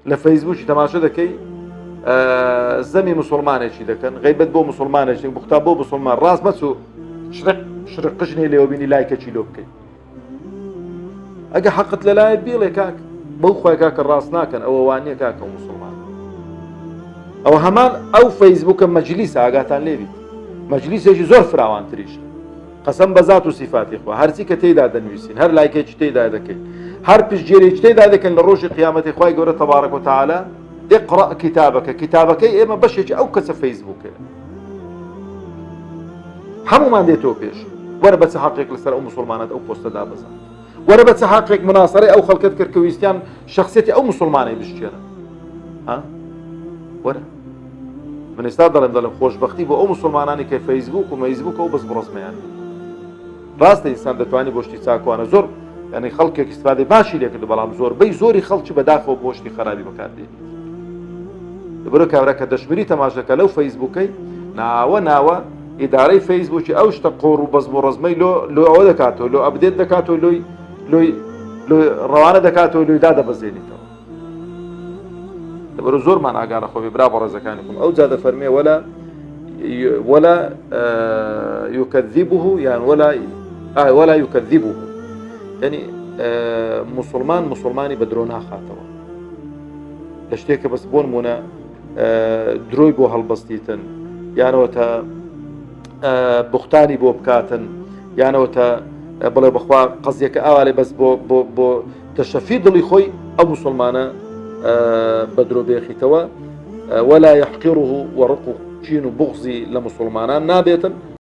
لفيسبوك تماشا دكي زمي مسلمان شي دكن غيبت بو مسلمان شي بختاب بو مسلمان راس مسو شرق قشني لي وبيني لايك شي لوبكي اجا حقت لا بيلي كاك بو خويا كاك الراس ناكن او واني كاك مسلمان او همان او فيسبوك مجلس اگاتان ليبي مجلس يجي زور فراوان تريش قسم بذات وصفات اخوه هر سي كتيدا دنويسين هر لايك تيدا دكي هر بيجيري تيدا دكن لروج قيامه اخوي يقول تبارك وتعالى اقرأ كتابك اما بشيش او كس فيسبوك همو ما ديتو بيش ورا بس حقيق لسر او مسلمانات او بوست دابزا ورا بس حقيق مناصري او خلقت كركويستيان شخصيتي او مسلماني بشتينا ها ورا من استادر ضل خوش بختي بو او مسلماناني كي فيسبوك وميزبوك او بس برسمه يعني راست انسان دتواني بوشتي تاكو انا زور يعني خلقك استفاده ماشي لك بلام زور بي زوري خلق بداخل بوشتي خرابي مكان برو كابراك دشمري تماشا لو فيسبوكي ناوا اداري فيسبوك او اشتقور وبزبور رزمي لو او دكاتو لو ابديت دكاتو لو روانه دكاتو لو دادا بزيني تو برو زور ما ناقار اخوي برافو رزقانكم او زاد فرمي ولا يكذبه يعني ولا يكذبه يعني مسلماني بدرونها خاطره لشتيك بس بون منا دروي بو هالبسطيتن يعني وتا بختاني بو بكاتن يعني وتا بلا بخوا قصدك اوالي بس بو تشفيد اللي خوي او مسلمانه بدرو بيخي توا ولا يحقره ورقه شينو بغزي لمسلمانان نابيتا